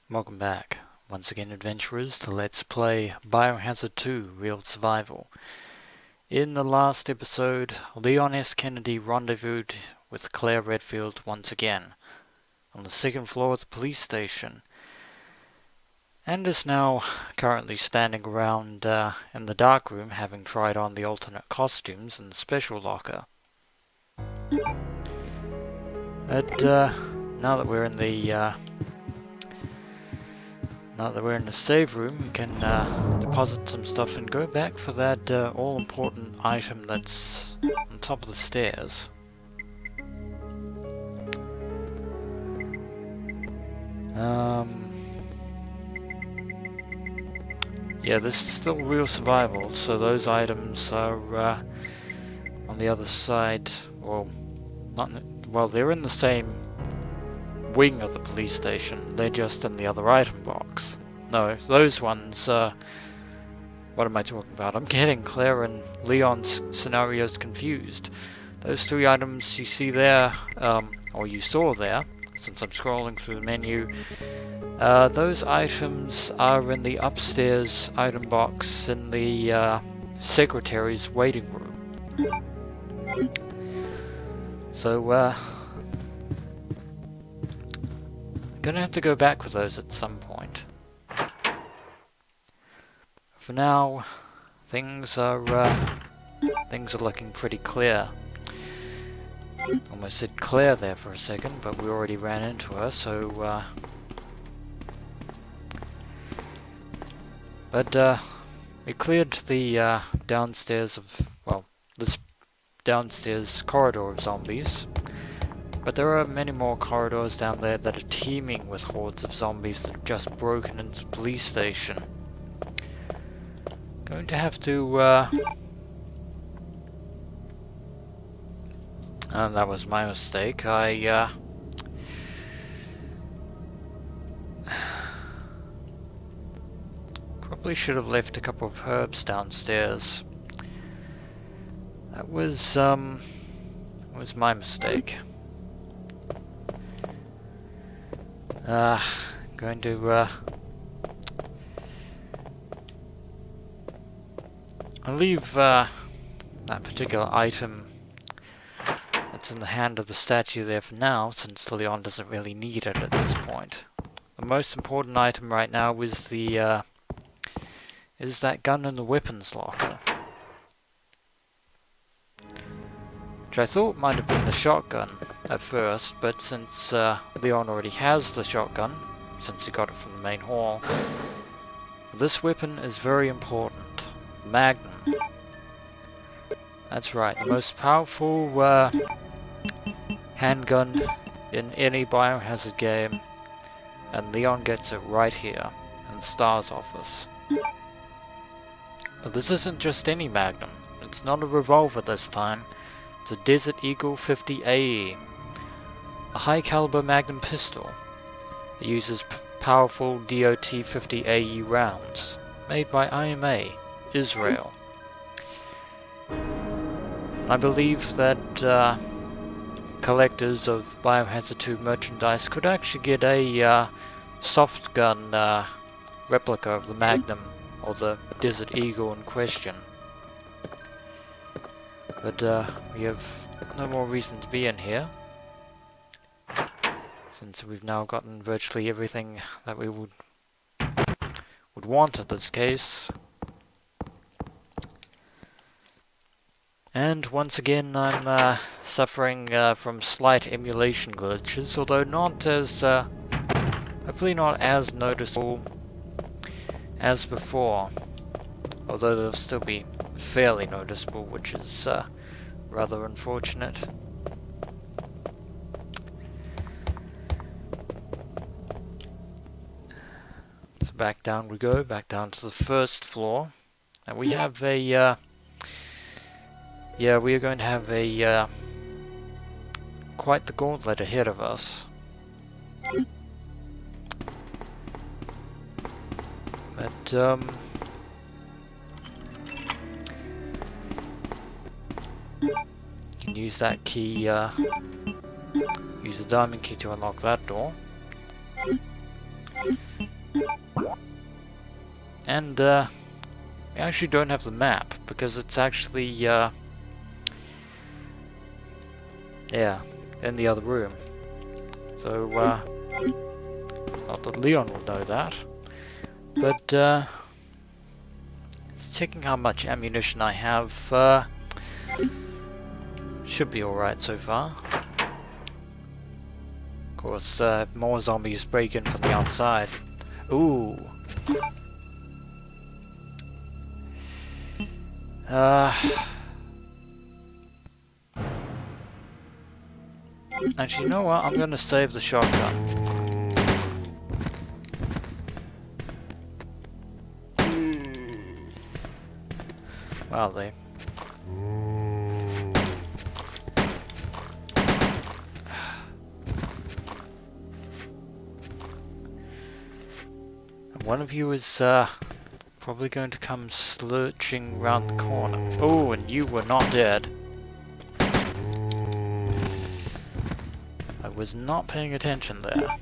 Welcome back, once again adventurers, to Let's Play Biohazard 2 Real Survival. In the last episode, Leon S. Kennedy rendezvoused with Claire Redfield once again, on the second floor of the police station, and is now currently standing around in the dark room having tried on the alternate costumes in the special locker. But now that we're in the save room, we can deposit some stuff and go back for that all-important item that's on top of the stairs. Yeah, this is still real survival, so those items are on the other side. Well, they're in the same wing of the police station. They're just in the other item box. No, those ones, what am I talking about? I'm getting Claire and Leon's scenarios confused. Those three items you see there, or you saw there, since I'm scrolling through the menu, those items are in the upstairs item box in the secretary's waiting room. So, gonna have to go back with those at some point. For now, things are looking pretty clear. Almost said Claire there for a second, but we already ran into her, so we cleared the downstairs this downstairs corridor of zombies. But there are many more corridors down there that are teeming with hordes of zombies that have just broken into the police station. Going to have to, that was my mistake. I probably should have left a couple of herbs downstairs. That was my mistake. Going to I'll leave that particular item that's in the hand of the statue there for now, since Leon doesn't really need it at this point. The most important item right now is the is that gun in the weapons locker, which I thought might have been the shotgun at first, but since Leon already has the shotgun, since he got it from the main hall, this weapon is very important. Magnum. That's right, the most powerful handgun in any Biohazard game, and Leon gets it right here in Star's office. But this isn't just any Magnum. It's not a revolver this time. It's a Desert Eagle 50 AE, a high-caliber Magnum pistol. It uses powerful DOT 50 AE rounds, made by IMA, Israel. I believe that collectors of Biohazard 2 merchandise could actually get a soft gun replica of the Magnum or the Desert Eagle in question. But we have no more reason to be in here, since we've now gotten virtually everything that we would want in this case. And once again I'm suffering from slight emulation glitches, although not as hopefully not as noticeable as before, although they'll still be fairly noticeable, which is rather unfortunate. So back down we go, back down to the first floor, and we have a we are going to have a quite the gauntlet ahead of us. But you can use that key, use the diamond key to unlock that door. And we actually don't have the map, because it's actually, yeah, in the other room. So, not that Leon will know that, but, checking how much ammunition I have, should be alright so far. Of course, if more zombies break in from the outside. Ooh! Actually, you know what? I'm gonna save the shotgun. Well, they... One of you is, probably going to come lurching round the corner. Oh, and you were not dead. I was not paying attention there.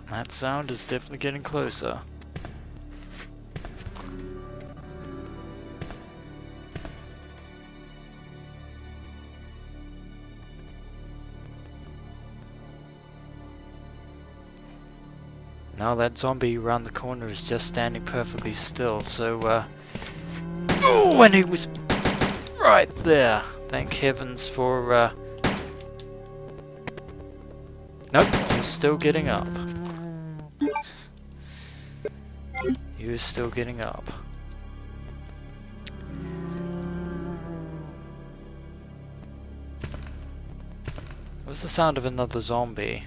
That sound is definitely getting closer. Now that zombie around the corner is just standing perfectly still, so, oh, and he was right there! Thank heavens for, Nope, he's still getting up. He was still getting up. What's the sound of another zombie?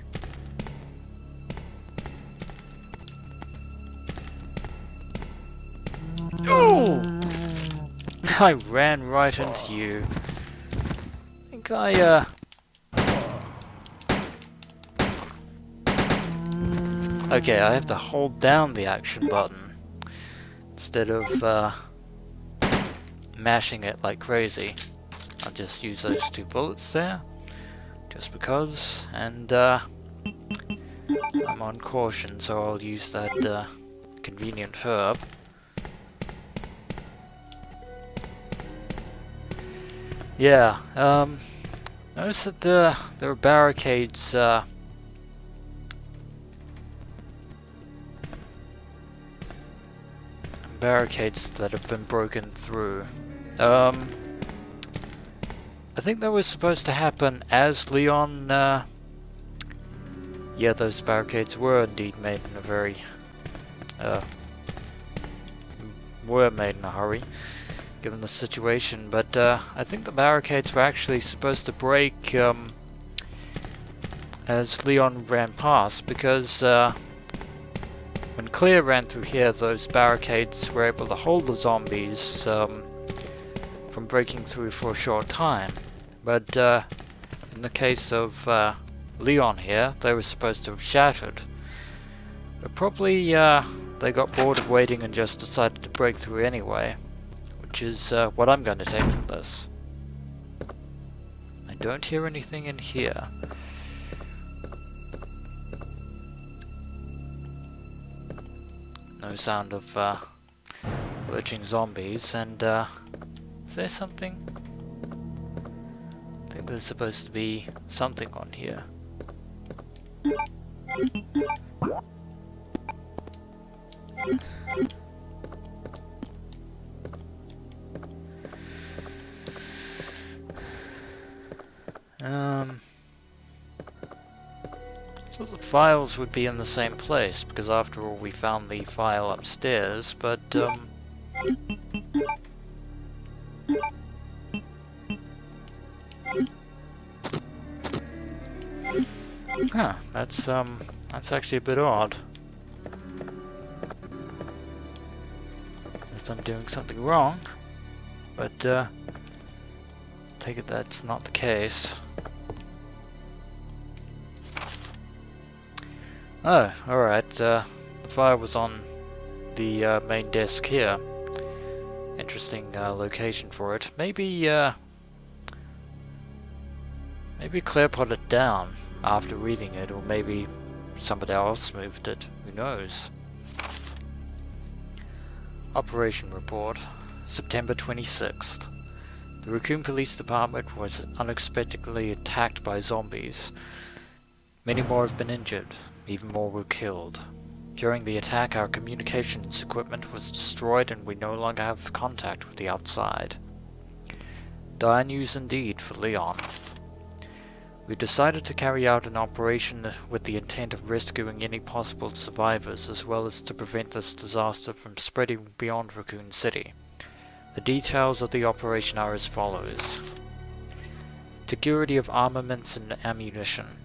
Oh! I ran right into you. I think okay, I have to hold down the action button instead of mashing it like crazy. I'll just use those 2 bullets there, just because, and I'm on caution, so I'll use that convenient herb. Yeah, notice that there are barricades, barricades that have been broken through. I think that was supposed to happen as Leon, yeah, those barricades were indeed made in a very, were made in a hurry, given the situation, but I think the barricades were actually supposed to break as Leon ran past, because when Claire ran through here, those barricades were able to hold the zombies from breaking through for a short time. But in the case of Leon here, they were supposed to have shattered. But probably they got bored of waiting and just decided to break through anyway. Which is what I'm going to take from this. I don't hear anything in here. No sound of lurching zombies, and is there something? I think there's supposed to be something on here. So the files would be in the same place, because after all we found the file upstairs, but huh, that's actually a bit odd. Unless I'm doing something wrong, but take it that's not the case. Oh, alright, the fire was on the main desk here. Interesting location for it. Maybe Maybe Claire put it down after reading it, or maybe somebody else moved it. Who knows? Operation Report, September 26th. The Raccoon Police Department was unexpectedly attacked by zombies. Many more have been injured, even more were killed. During the attack, our communications equipment was destroyed and we no longer have contact with the outside. Dire news indeed for Leon. We decided to carry out an operation with the intent of rescuing any possible survivors, as well as to prevent this disaster from spreading beyond Raccoon City. The details of the operation are as follows. Security of armaments and ammunition.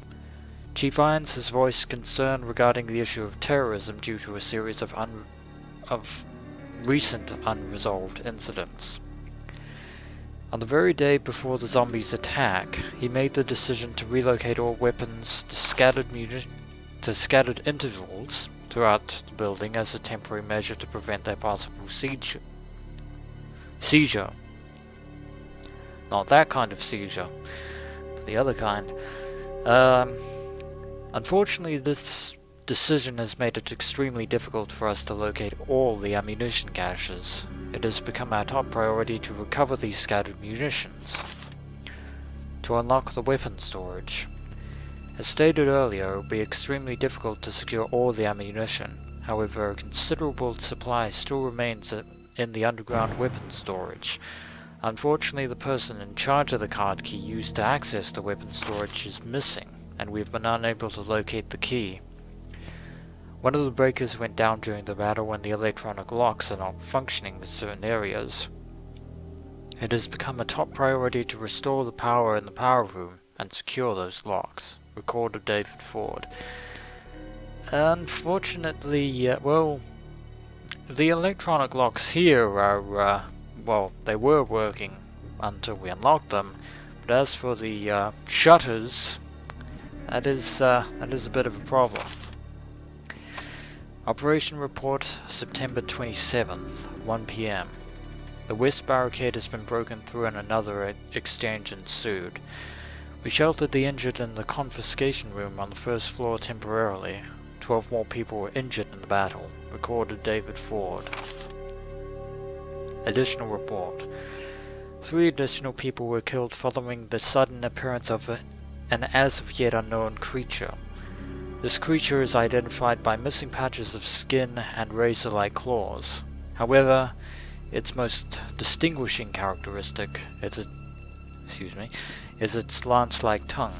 Chief Irons has voiced concern regarding the issue of terrorism due to a series of recent unresolved incidents. On the very day before the zombies' attack, he made the decision to relocate all weapons to scattered intervals throughout the building as a temporary measure to prevent their possible seizure. Not that kind of seizure, but the other kind. Unfortunately, this decision has made it extremely difficult for us to locate all the ammunition caches. It has become our top priority to recover these scattered munitions. To unlock the weapon storage. As stated earlier, it will be extremely difficult to secure all the ammunition. However, a considerable supply still remains in the underground weapon storage. Unfortunately, the person in charge of the card key used to access the weapon storage is missing, and we have been unable to locate the key. One of the breakers went down during the battle and the electronic locks are not functioning in certain areas. It has become a top priority to restore the power in the power room and secure those locks. Recorded David Ford. Unfortunately, well, the electronic locks here are, well, they were working until we unlocked them, but as for the shutters, that is a bit of a problem. Operation Report, September 27th, 1 p.m. The west barricade has been broken through and another exchange ensued. We sheltered the injured in the confiscation room on the first floor temporarily. 12 more people were injured in the battle. Recorded David Ford. Additional report. 3 additional people were killed following the sudden appearance of an as of yet unknown creature. This creature is identified by missing patches of skin and razor-like claws. However, its most distinguishing characteristic is its lance-like tongue,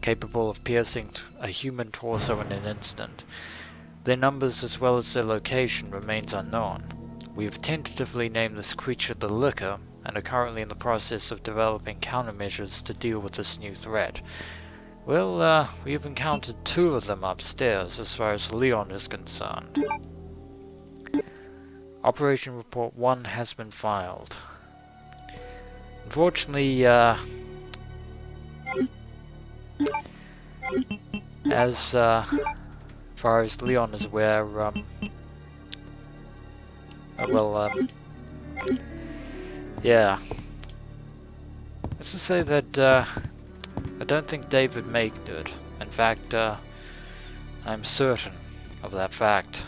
capable of piercing a human torso in an instant. Their numbers as well as their location remains unknown. We have tentatively named this creature the Licker, and are currently in the process of developing countermeasures to deal with this new threat. Well, we have encountered 2 of them upstairs as far as Leon is concerned. Operation Report 1 has been filed. Unfortunately, as far as Leon is aware, yeah. Let's just say that, I don't think David made it. In fact, I'm certain of that fact.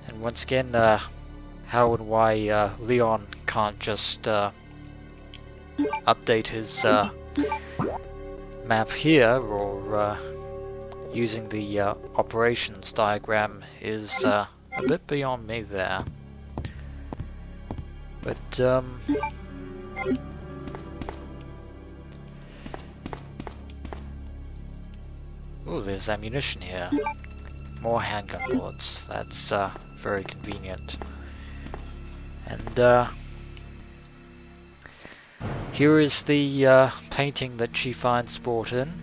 And once again, how and why Leon can't just update his map here, or using the operations diagram, is a bit beyond me there. But, oh, there's ammunition here. More handgun bullets. That's very convenient. And here is the painting that Chief Irons brought in.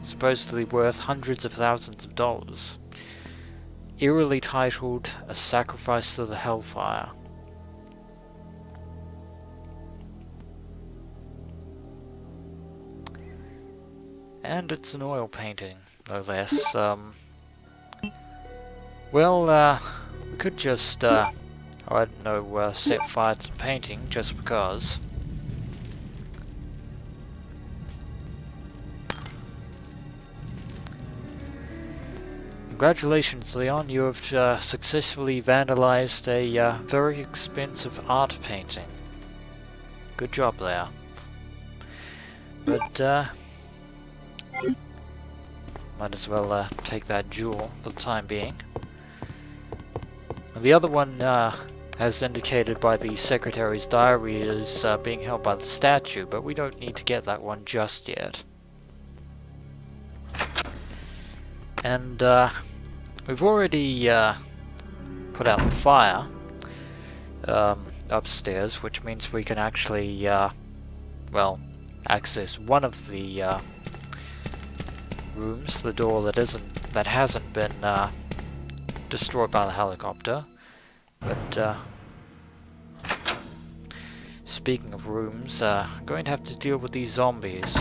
Supposedly worth hundreds of thousands of dollars. Eerily titled, "A Sacrifice to the Hellfire." And it's an oil painting, no less. Well, we could just, I don't know, set fire to the painting just because. Congratulations, Leon. You have successfully vandalized a very expensive art painting. Good job there. But, might as well take that jewel for the time being. And the other one, as indicated by the Secretary's diary, is being held by the statue, but we don't need to get that one just yet. And, we've already put out the fire upstairs, which means we can actually, well, access one of the rooms, the door that hasn't been destroyed by the helicopter. But speaking of rooms, I'm going to have to deal with these zombies.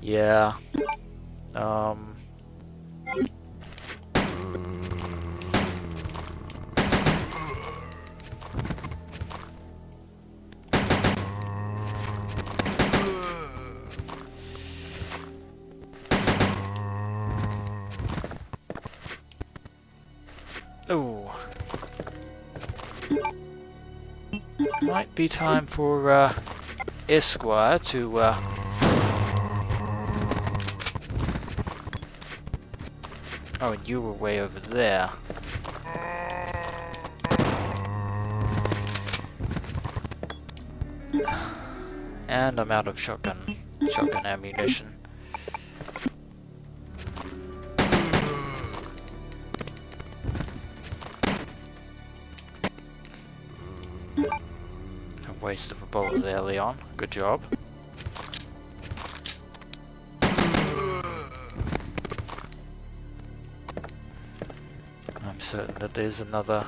Yeah. Oh. Might be time for Esquire to oh, and you were way over there. And I'm out of shotgun ammunition. A waste of a bullet there, Leon. Good job. I'm certain that there's another.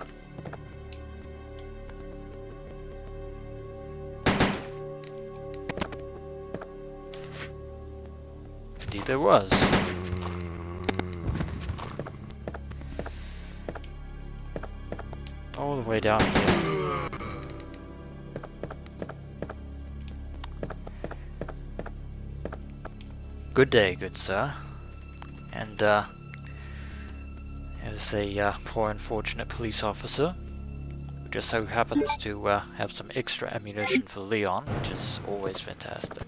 Indeed there was. All the way down here. Good day, good sir. And, there's a poor unfortunate police officer who just so happens to have some extra ammunition for Leon, which is always fantastic.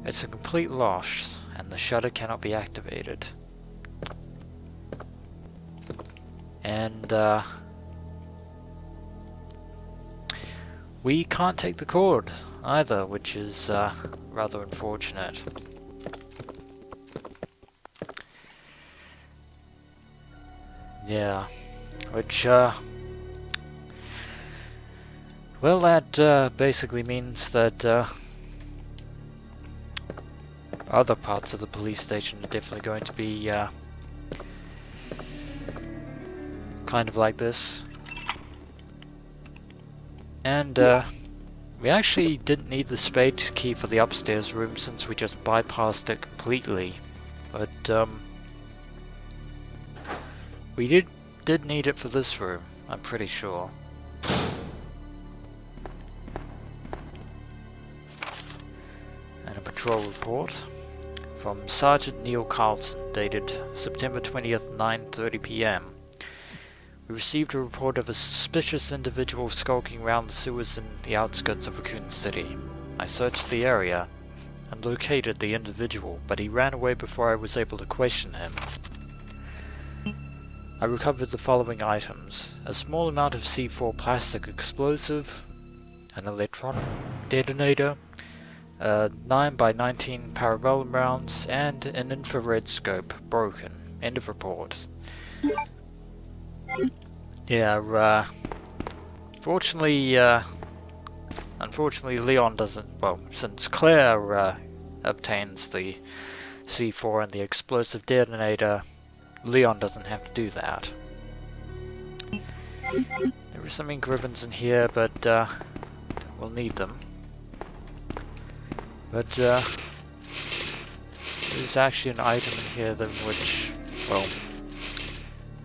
It's a complete loss, and the shutter cannot be activated. And, we can't take the cord either, which is rather unfortunate. Yeah, which well, that basically means that other parts of the police station are definitely going to be kind of like this. And we actually didn't need the spade key for the upstairs room since we just bypassed it completely. But we did need it for this room, I'm pretty sure. And a patrol report from Sergeant Neil Carlton, dated September 20th, 9:30 PM. We received a report of a suspicious individual skulking around the sewers in the outskirts of Raccoon City. I searched the area and located the individual, but he ran away before I was able to question him. I recovered the following items: a small amount of C4 plastic explosive, an electronic detonator, 9x19 parabellum rounds, and an infrared scope broken. End of report. Yeah, unfortunately Leon doesn't, well, since Claire obtains the C4 and the explosive detonator, Leon doesn't have to do that. There are some ink ribbons in here, but we'll need them. But there's actually an item in here that which, well,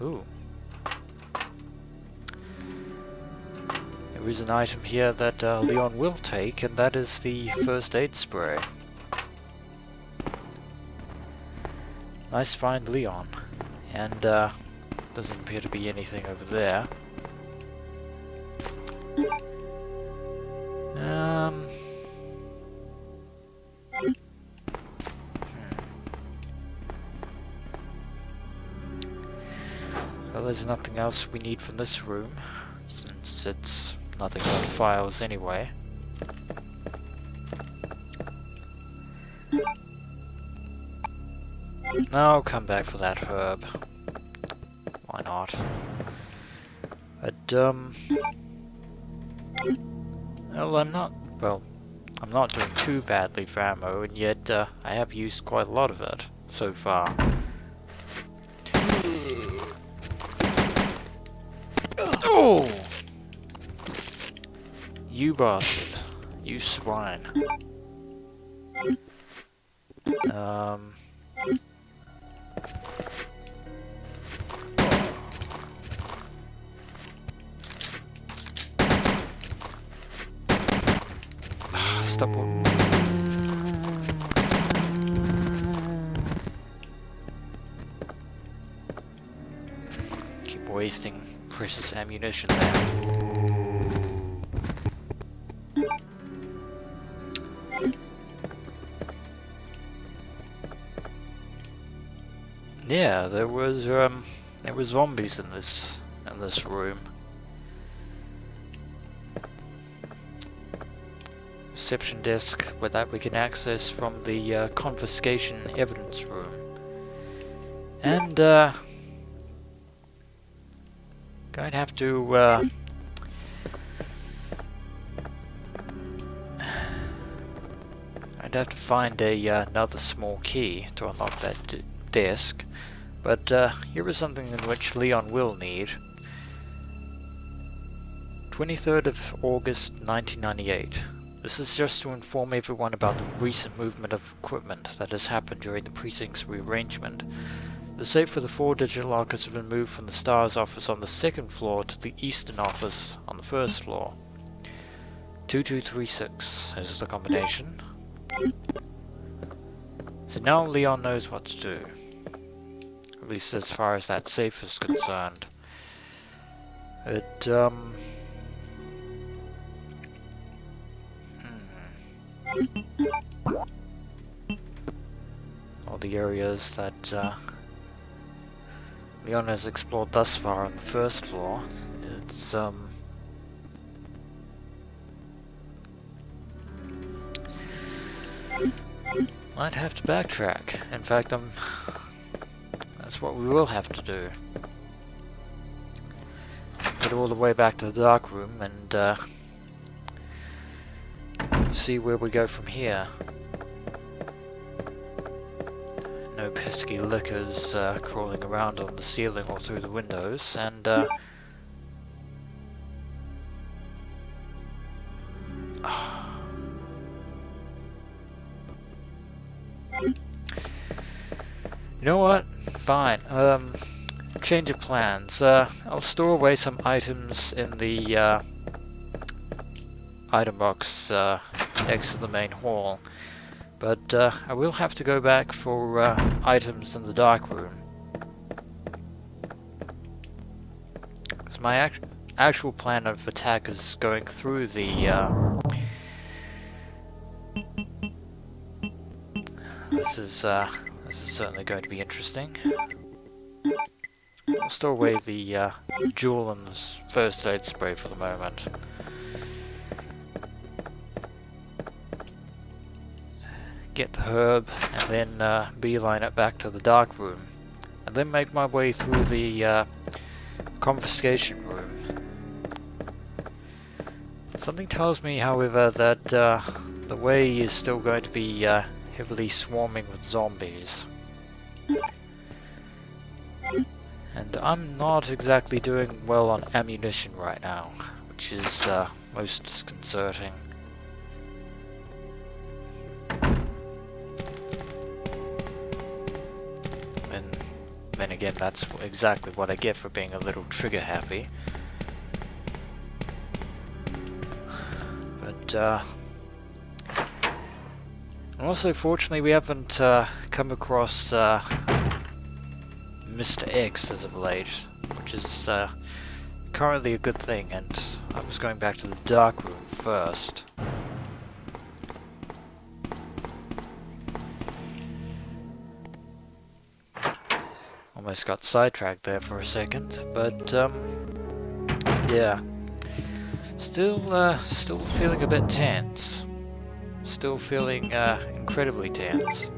ooh. There is an item here that Leon will take, and that is the first aid spray. Nice find, Leon. And, doesn't appear to be anything over there. Well, there's nothing else we need from this room, since it's nothing but files anyway. I'll come back for that herb. Why not? But, well, I'm not doing too badly for ammo, and yet, I have used quite a lot of it so far. Oh! You bastard. You swine. Stop. Keep wasting precious ammunition there. Yeah, there were zombies in this room. Reception desk where that we can access from the confiscation evidence room. And going to have to I'd have to find another small key to unlock that desk. But here is something in which Leon will need. 23rd of August 1998. This is just to inform everyone about the recent movement of equipment that has happened during the precinct's rearrangement. The safe for the 4-digit lockers have been moved from the STARS office on the 2nd floor to the Eastern office on the 1st floor. 2236 is the combination. So now Leon knows what to do. At least as far as that safe is concerned. All the areas that Leon has explored thus far on the 1st floor, it's might have to backtrack. In fact, that's what we will have to do. Get all the way back to the dark room and see where we go from here. No pesky lickers crawling around on the ceiling or through the windows, and you know what? Fine. Change of plans. I'll store away some items in the item box next to the main hall, but I will have to go back for items in the dark room. Because my actual plan of attack is going through the this is certainly going to be interesting. I'll store away the jewel and the first aid spray for the moment. Get the herb, and then beeline it back to the dark room, and then make my way through the confiscation room. Something tells me, however, that the way is still going to be heavily swarming with zombies. And I'm not exactly doing well on ammunition right now, which is most disconcerting. And then again, that's exactly what I get for being a little trigger happy. But also, fortunately, we haven't come across Mr. X as of late, which is currently a good thing, and I was going back to the dark room first. Almost got sidetracked there for a second, but yeah. Still feeling a bit tense. Still feeling incredibly tense.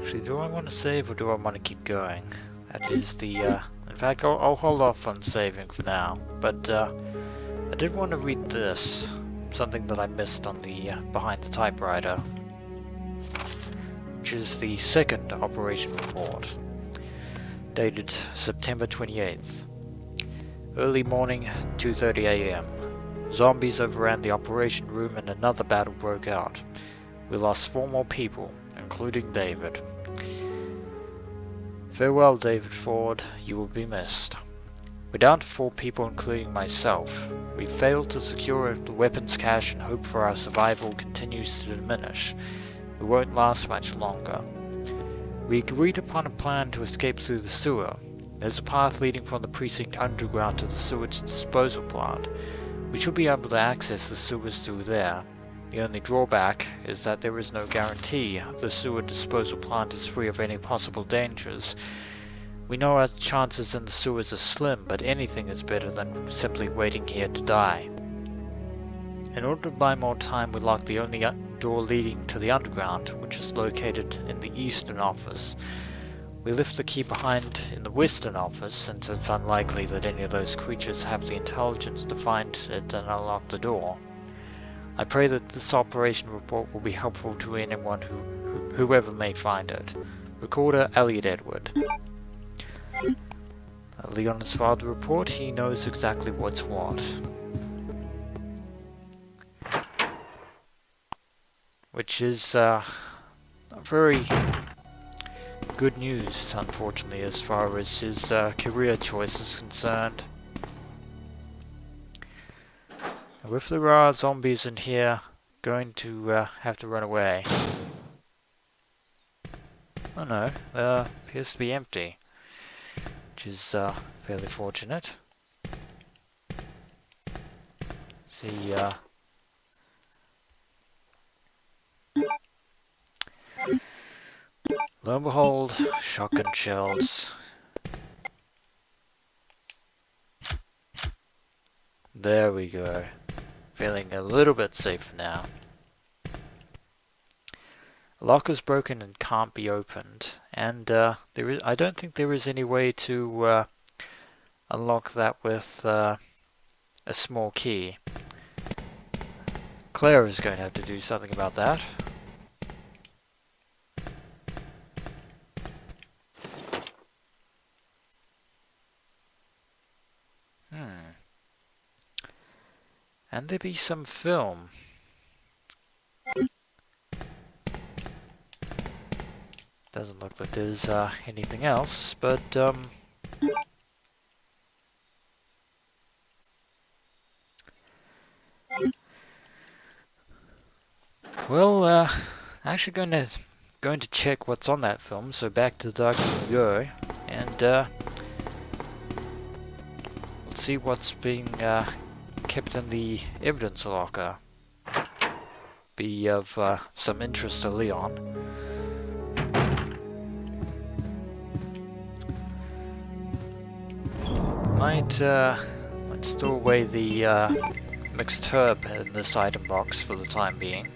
Actually, do I want to save or do I want to keep going? That is the, in fact, I'll hold off on saving for now, but I did want to read this, something that I missed on the behind the typewriter, which is the second operation report, dated September 28th. Early morning, 2:30 AM. Zombies overran the operation room and another battle broke out. We lost 4 more people, including David. Farewell, David Ford, you will be missed. We're down to 4 people, including myself. We failed to secure the weapons cache and hope for our survival continues to diminish. We won't last much longer. We agreed upon a plan to escape through the sewer. There's a path leading from the precinct underground to the sewage disposal plant. We should be able to access the sewers through there. The only drawback is that there is no guarantee the sewer disposal plant is free of any possible dangers. We know our chances in the sewers are slim, but anything is better than simply waiting here to die. In order to buy more time, we locked the only door leading to the underground, which is located in the eastern office. We left the key behind in the western office, since it's unlikely that any of those creatures have the intelligence to find it and unlock the door. I pray that this operation report will be helpful to anyone whoever may find it. Recorder Elliot Edward. Leon has filed the report. He knows exactly what's what. Which is very good news, unfortunately, as far as his career choice is concerned. Now, if there are zombies in here, going to have to run away. Oh no, appears to be empty, which is fairly fortunate. See, lo and behold, shotgun shells. There we go. Feeling a little bit safer now. The lock is broken and can't be opened, and I don't think there is any way to unlock that with a small key. Claire is going to have to do something about that. And there be some film. Doesn't look like there's anything else, but well, actually going to check what's on that film. So back to the dark room we go, and let's see what's being kept in the evidence locker. Be of some interest to Leon. Might store away the mixed herb in this item box for the time being,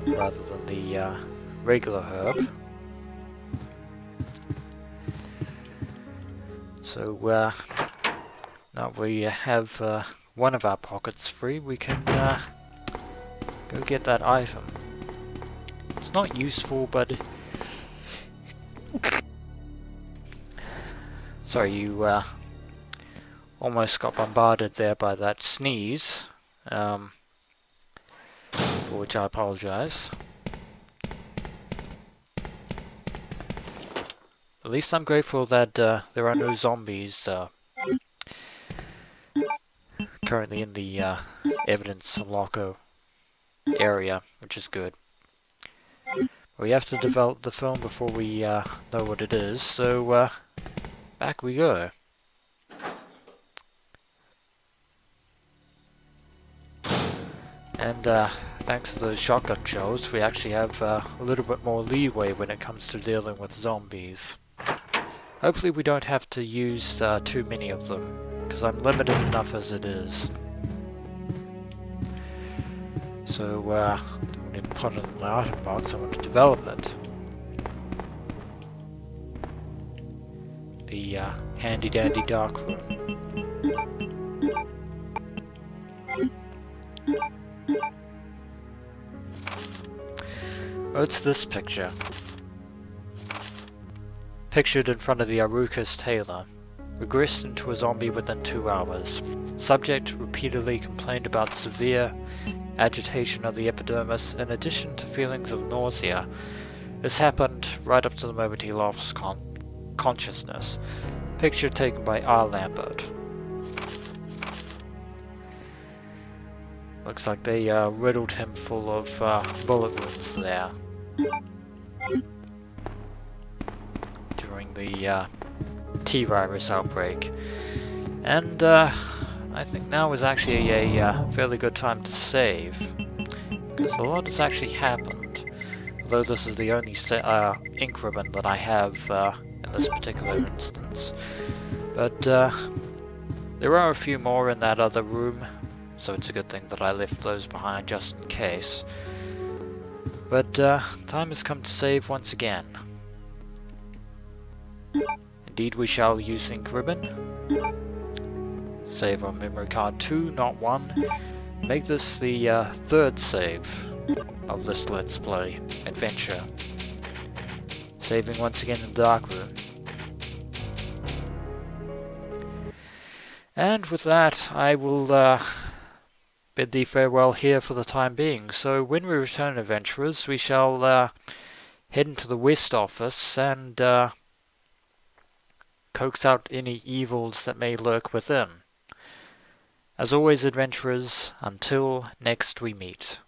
rather than the regular herb. So now we have one of our pockets free, we can go get that item. It's not useful, but sorry, you almost got bombarded there by that sneeze, for which I apologize. At least I'm grateful that there are no zombies currently in the evidence locker area, which is good. We have to develop the film before we know what it is, so back we go. And thanks to those shotgun shells, we actually have a little bit more leeway when it comes to dealing with zombies. Hopefully we don't have to use too many of them, because I'm limited enough as it is. So when you put it in the item box, I want to develop it. The handy dandy darkroom. Oh, it's this picture. Pictured in front of the Aruka's tailor. Regressed into a zombie within 2 hours. Subject repeatedly complained about severe agitation of the epidermis in addition to feelings of nausea. This happened right up to the moment he lost consciousness. Picture taken by R. Lambert. Looks like they riddled him full of bullet wounds there during the T-virus outbreak. And I think now is actually a fairly good time to save, because a lot has actually happened, although this is the only increment that I have in this particular instance. But there are a few more in that other room, so it's a good thing that I left those behind just in case. But time has come to save once again. Indeed we shall use ink ribbon. Save on memory card 2, not 1. Make this the third save of this Let's Play adventure. Saving once again in the darkroom. And with that, I will bid thee farewell here for the time being. So when we return, adventurers, we shall head into the West Office and coax out any evils that may lurk within. As always, adventurers, until next we meet.